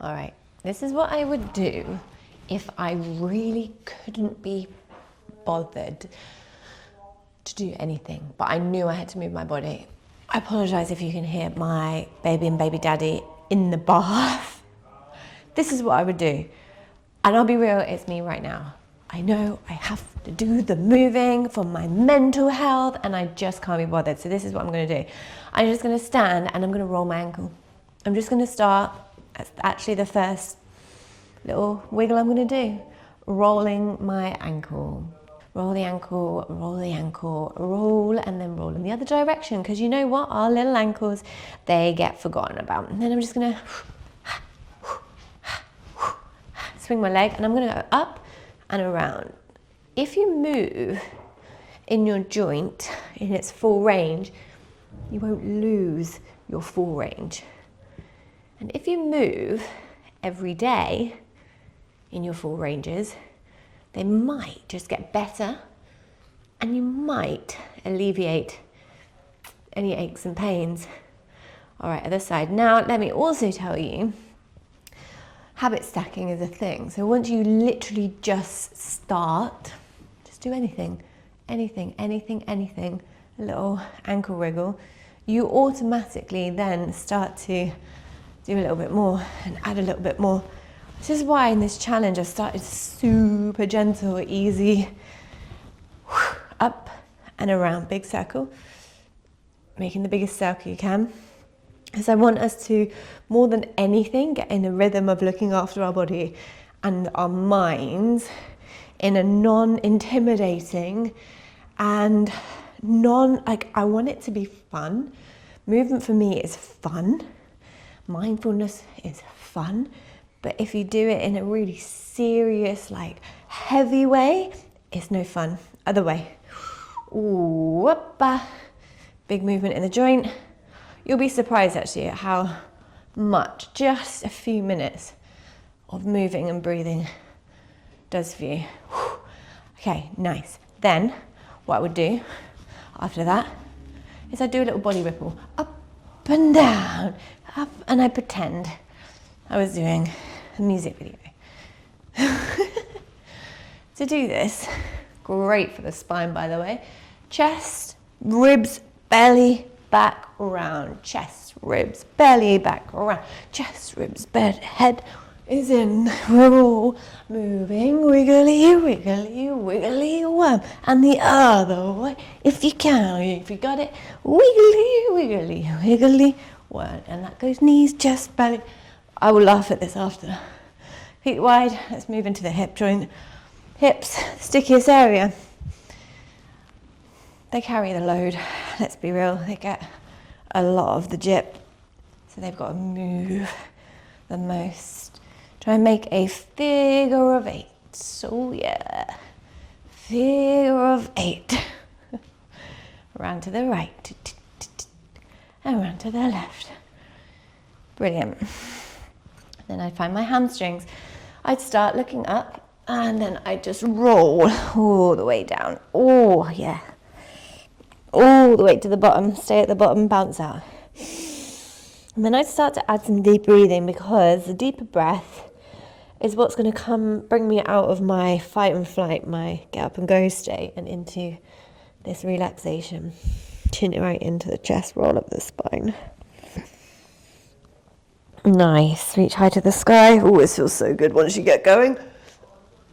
All right, this is what I would do if I really couldn't be bothered to do anything, but I knew I had to move my body. I apologize if you can hear my baby and baby daddy in the bath. This is what I would do. And I'll be real, it's me right now. I know I have to do the moving for my mental health and I just can't be bothered. So this is what I'm gonna do. I'm just gonna stand and I'm gonna roll my ankle. I'm just gonna start, that's actually the first little wiggle I'm gonna do. Rolling my ankle. Roll the ankle, roll the ankle, roll, and then roll in the other direction. Because you know what, our little ankles, they get forgotten about. And then I'm just gonna swing my leg and I'm gonna go up and around. If you move in your joint in its full range, you won't lose your full range. And if you move every day in your full ranges, they might just get better and you might alleviate any aches and pains. All right, other side. Now, let me also tell you, habit stacking is a thing. So once you literally just start, just do anything, anything, anything, anything, a little ankle wriggle, you automatically then start to do a little bit more and add a little bit more. This is why in this challenge I started super gentle, easy, up and around, big circle, making the biggest circle you can. Because I want us to, more than anything, get in a rhythm of looking after our body and our minds in a non-intimidating and I want it to be fun. Movement for me is fun. Mindfulness is fun. But if you do it in a really serious, like heavy way, it's no fun. Other way. Ooh, whoop-a. Big movement in the joint. You'll be surprised actually at how much just a few minutes of moving and breathing does for you. Okay, nice. Then what I would do after that is I'd do a little body ripple. Up and down, up, and I pretend I was doing a music video. To do this, great for the spine by the way, chest, ribs, belly, back, round, chest, ribs, belly, back, round, chest, ribs, bed, head is in. We're all moving, wiggly, wiggly, wiggly, worm, and the other way, if you can, if you got it, wiggly, wiggly, wiggly, worm, and that goes knees, chest, belly. I will laugh at this after. Feet wide, let's move into the hip joint. Hips, stickiest area. They carry the load, let's be real, they get a lot of the jip, so they've got to move the most. Try and make a figure of 8, so yeah, figure of 8. Around to the right, and around to the left. Brilliant. Then I'd find my hamstrings. I'd start looking up, and then I'd just roll all the way down. Oh, yeah. All the way to the bottom, stay at the bottom, bounce out. And then I'd start to add some deep breathing because the deeper breath is what's going to bring me out of my fight and flight, my get up and go state and into this relaxation. Chin it right into the chest, roll up the spine. Nice, reach high to the sky. Oh, this feels so good once you get going.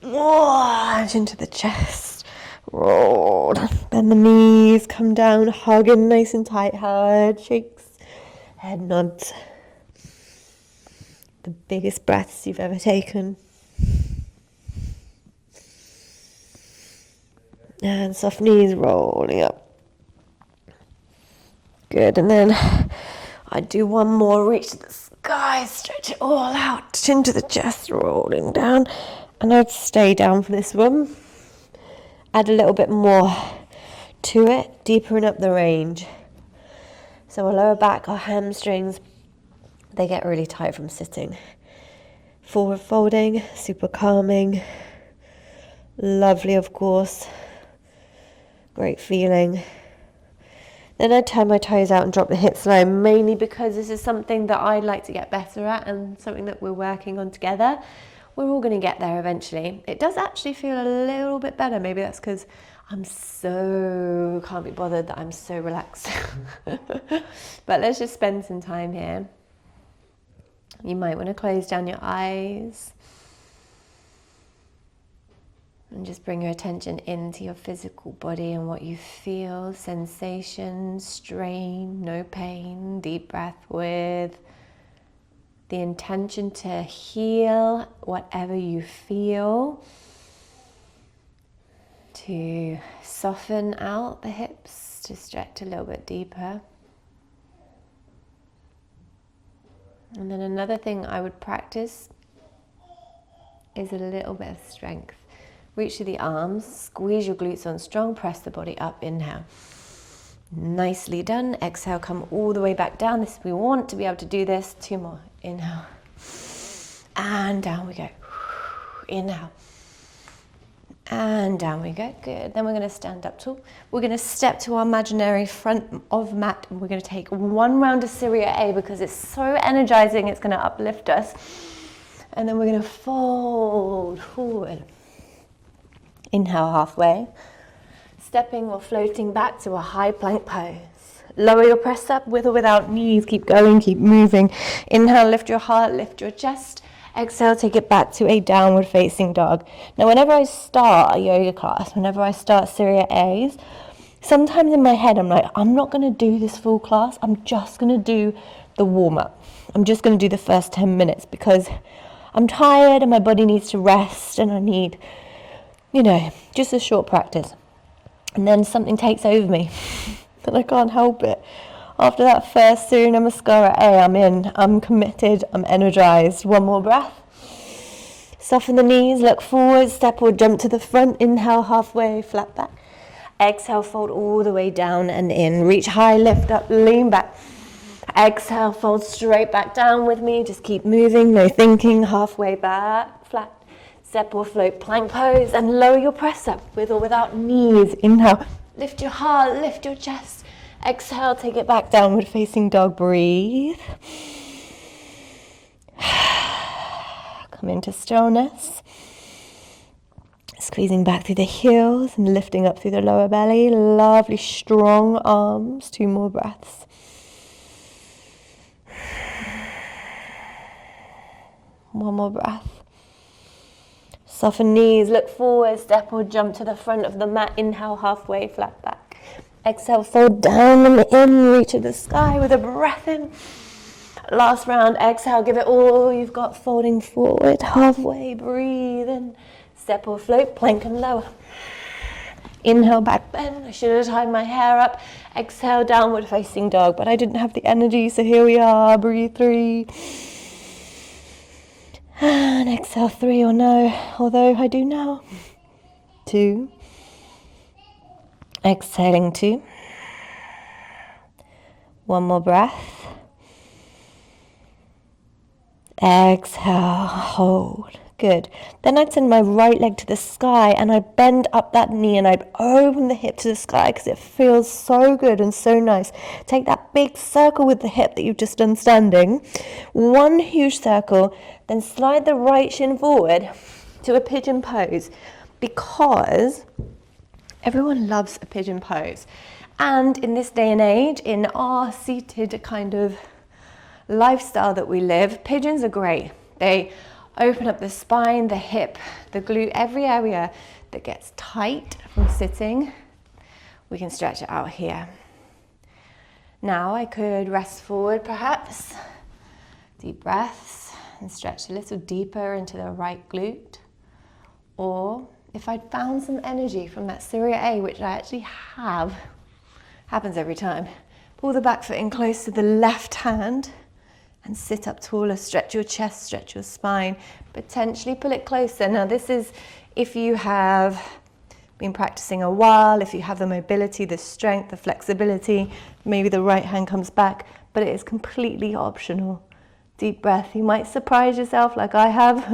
Oh, chin to the chest. Roll, bend the knees, come down, hug in nice and tight, head shakes, head nods. The biggest breaths you've ever taken. And soft knees rolling up. Good, and then I'd do one more, reach to the sky, stretch it all out, chin to the chest, rolling down, and I'd stay down for this one. Add a little bit more to it, deepening up the range. So our lower back, our hamstrings, they get really tight from sitting. Forward folding, super calming. Lovely, of course. Great feeling. Then I turn my toes out and drop the hips low, mainly because this is something that I'd like to get better at and something that we're working on together. We're all going to get there eventually. It does actually feel a little bit better. Maybe that's because I'm so can't be bothered that I'm so relaxed. But let's just spend some time here. You might want to close down your eyes and just bring your attention into your physical body and what you feel, sensation, strain, no pain. Deep breath with the intention to heal whatever you feel, to soften out the hips, to stretch a little bit deeper. And then another thing I would practice is a little bit of strength. Reach to the arms, squeeze your glutes on strong, press the body up, inhale. Nicely done. Exhale, come all the way back down. We want to be able to do this. 2 more. Inhale. And down we go. Inhale. And down we go. Good. Then we're going to stand up tall. We're going to step to our imaginary front of mat. And we're going to take 1 round of Surya A because it's so energizing. It's going to uplift us. And then we're going to fold forward. Inhale halfway. Stepping or floating back to a high plank pose. Lower your press up with or without knees. Keep going, keep moving. Inhale, lift your heart, lift your chest. Exhale, take it back to a downward facing dog. Now, whenever I start a yoga class, whenever I start Surya A's, sometimes in my head I'm like, I'm not going to do this full class. I'm just going to do the warm up. I'm just going to do the first 10 minutes because I'm tired and my body needs to rest and I need, just a short practice. And then something takes over me and I can't help it. After that first Surya Namaskara A, I'm in, I'm committed, I'm energized. 1 more breath. Soften the knees, look forward, step or jump to the front. Inhale, halfway, flat back. Exhale, fold all the way down and in. Reach high, lift up, lean back. Exhale, fold straight back down with me. Just keep moving, no thinking. Halfway back, flat. Step or float, plank pose, and lower your press up with or without knees. Inhale, lift your heart, lift your chest. Exhale, take it back, downward facing dog. Breathe. Come into stillness. Squeezing back through the heels and lifting up through the lower belly. Lovely, strong arms. 2 more breaths. One more breath. Soften knees, look forward, step or jump to the front of the mat. Inhale, halfway, flat back. Exhale, fold down and in, reach to the sky with a breath in. Last round, exhale, give it all you've got, folding forward, halfway, breathe in. Step or float, plank and lower. Inhale, back bend. I should have tied my hair up. Exhale, downward facing dog, but I didn't have the energy, so here we are. Breathe 3. And exhale 3 or no, although I do now. 2. Exhaling 2. 1 more breath. Exhale, hold. Good. Then I'd send my right leg to the sky and I'd bend up that knee and I'd open the hip to the sky because it feels so good and so nice. Take that big circle with the hip that you've just done standing. 1 huge circle, then slide the right shin forward to a pigeon pose because everyone loves a pigeon pose. And in this day and age, in our seated kind of lifestyle that we live, pigeons are great. They open up the spine, the hip, the glute, every area that gets tight from sitting. We can stretch it out here. Now I could rest forward perhaps, deep breaths, and stretch a little deeper into the right glute. Or if I'd found some energy from that Surya A, which I actually have, happens every time, pull the back foot in close to the left hand and sit up taller, stretch your chest, stretch your spine, potentially pull it closer. Now this is if you have been practicing a while, if you have the mobility, the strength, the flexibility, maybe the right hand comes back, but it is completely optional. Deep breath, you might surprise yourself like I have.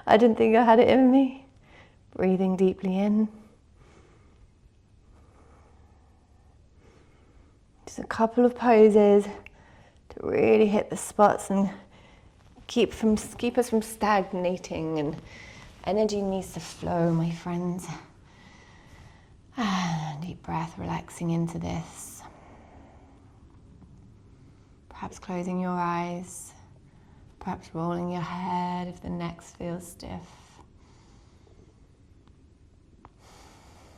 I didn't think I had it in me. Breathing deeply in. Just a couple of poses to really hit the spots and keep us from stagnating, and energy needs to flow, my friends. Deep breath, relaxing into this. Perhaps closing your eyes, perhaps rolling your head if the neck feels stiff.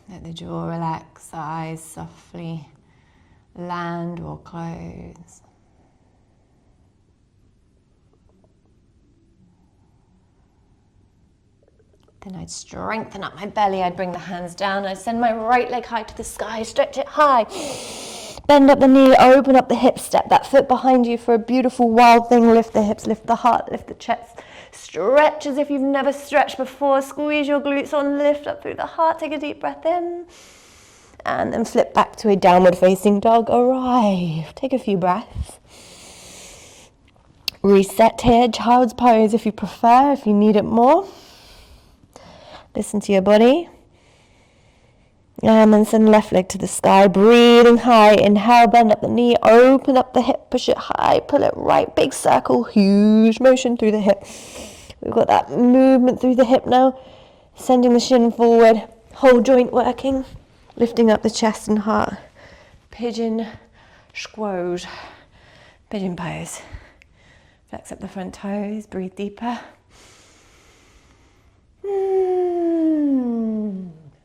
Let the jaw relax, the eyes softly land or close. Then I'd strengthen up my belly, I'd bring the hands down, I'd send my right leg high to the sky, stretch it high. Bend up the knee, open up the hips, step that foot behind you for a beautiful wild thing. Lift the hips, lift the heart, lift the chest. Stretch as if you've never stretched before. Squeeze your glutes on, lift up through the heart. Take a deep breath in. And then flip back to a downward facing dog. Arrive. Take a few breaths. Reset here, child's pose if you prefer, if you need it more. Listen to your body. And then send left leg to the sky, breathing high. Inhale, bend up the knee, open up the hip, push it high, pull it right, big circle, huge motion through the hip. We've got that movement through the hip now, sending the shin forward, whole joint working, lifting up the chest and heart. Pigeon squat, pigeon pose. Flex up the front toes, breathe deeper.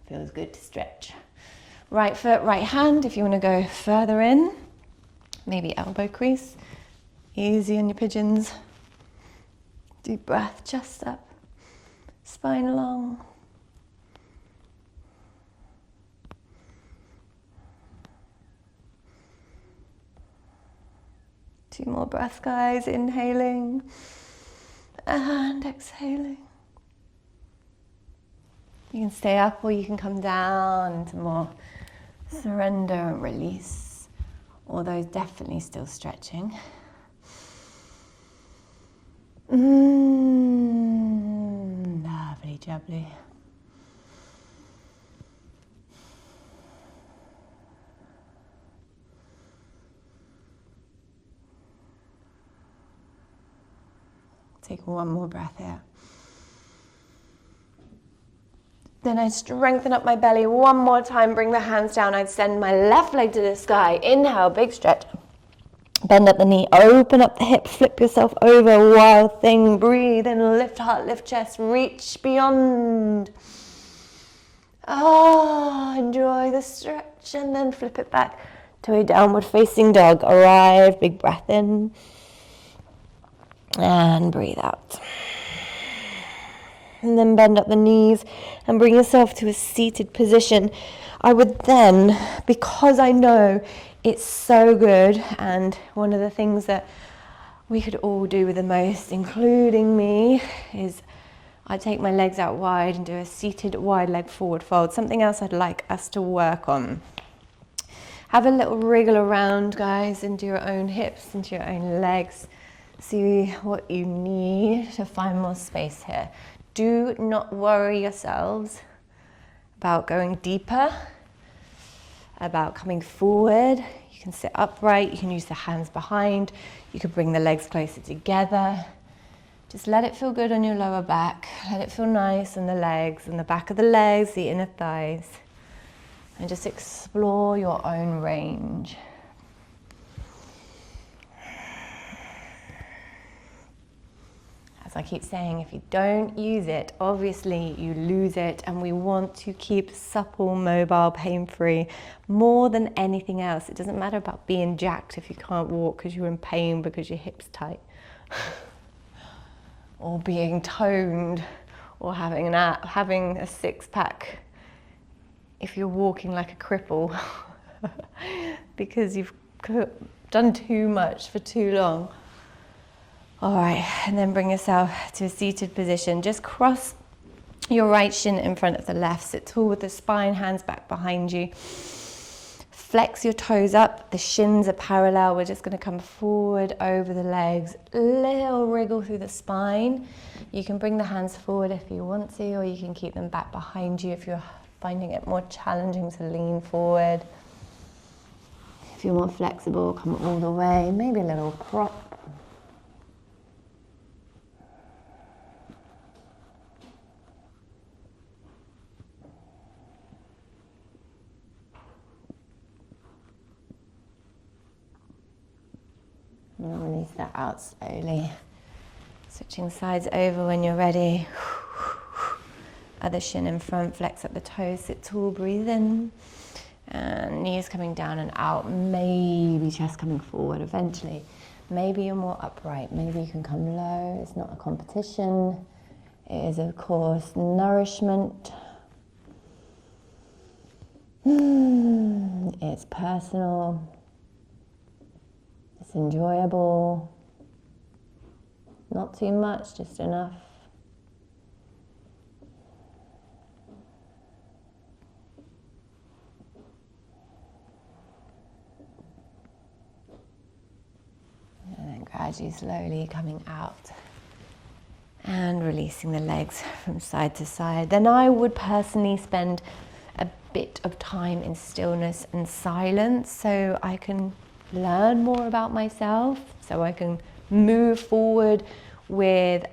Feels good to stretch. Right foot, right hand, if you want to go further in, maybe elbow crease. Easy on your pigeons. Deep breath, chest up, spine long. Two more breaths, guys. Inhaling and exhaling. You can stay up or you can come down into more surrender and release. Although definitely still stretching. Lovely jubbly. Take one more breath here. Then I'd strengthen up my belly one more time, bring the hands down. I'd send my left leg to the sky. Inhale, big stretch. Bend up the knee, open up the hip, flip yourself over, wild thing. Breathe in, lift heart, lift chest, reach beyond. Enjoy the stretch and then flip it back to a downward facing dog. Arrive, big breath in. And breathe out. And then bend up the knees and bring yourself to a seated position. I would then, because I know it's so good, and one of the things that we could all do with the most, including me, is I take my legs out wide and do a seated wide leg forward fold. Something else I'd like us to work on. Have a little wriggle around, guys, into your own hips, into your own legs. See what you need to find more space here. Do not worry yourselves about going deeper, about coming forward. You can sit upright, you can use the hands behind, you can bring the legs closer together. Just let it feel good on your lower back. Let it feel nice on the legs, and the back of the legs, the inner thighs. And just explore your own range. As I keep saying, if you don't use it, obviously you lose it, and we want to keep supple, mobile, pain-free more than anything else. It doesn't matter about being jacked if you can't walk because you're in pain because your hip's tight. Or being toned, or having a six-pack if you're walking like a cripple because you've done too much for too long. All right, and then bring yourself to a seated position. Just cross your right shin in front of the left. Sit tall with the spine, hands back behind you. Flex your toes up, the shins are parallel. We're just gonna come forward over the legs. Little wriggle through the spine. You can bring the hands forward if you want to, or you can keep them back behind you if you're finding it more challenging to lean forward. If you're more flexible, come all the way, maybe a little prop. And release that out slowly. Switching sides over when you're ready. Other shin in front, flex up the toes, sit tall, breathe in. And knees coming down and out, maybe chest coming forward eventually. Maybe you're more upright, maybe you can come low. It's not a competition. It is, of course, nourishment. It's personal. It's enjoyable. Not too much, just enough. Gradually, slowly coming out and releasing the legs from side to side. Then I would personally spend a bit of time in stillness and silence so I can learn more about myself, so I can move forward with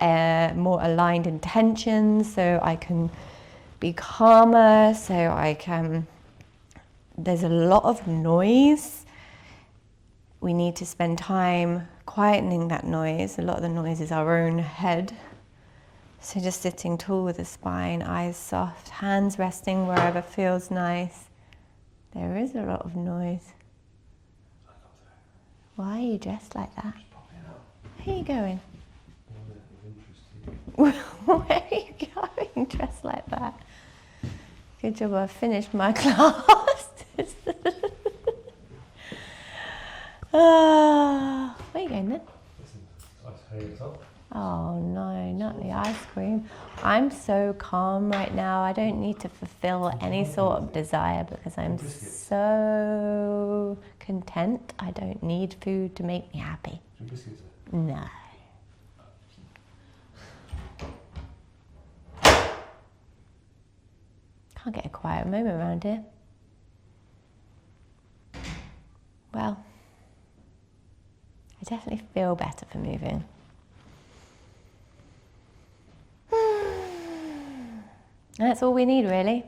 more aligned intentions, so I can be calmer, so I can... There's a lot of noise. We need to spend time quietening that noise. A lot of the noise is our own head. So just sitting tall with the spine, eyes soft, hands resting wherever feels nice. There is a lot of noise. Why are you dressed like that? Where are you going? Where are you going dressed like that? Good job I finished my class. Where are you going then? Oh no, not the ice cream. I'm so calm right now. I don't need to fulfill any sort of desire because I'm so content. I don't need food to make me happy. No. Can't get a quiet moment around here. Well, I definitely feel better for moving. That's all we need, really.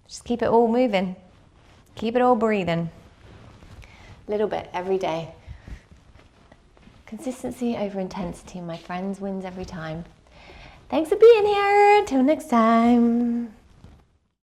Just keep it all moving. Keep it all breathing. A little bit every day. Consistency over intensity, my friends, wins every time. Thanks for being here. Till next time.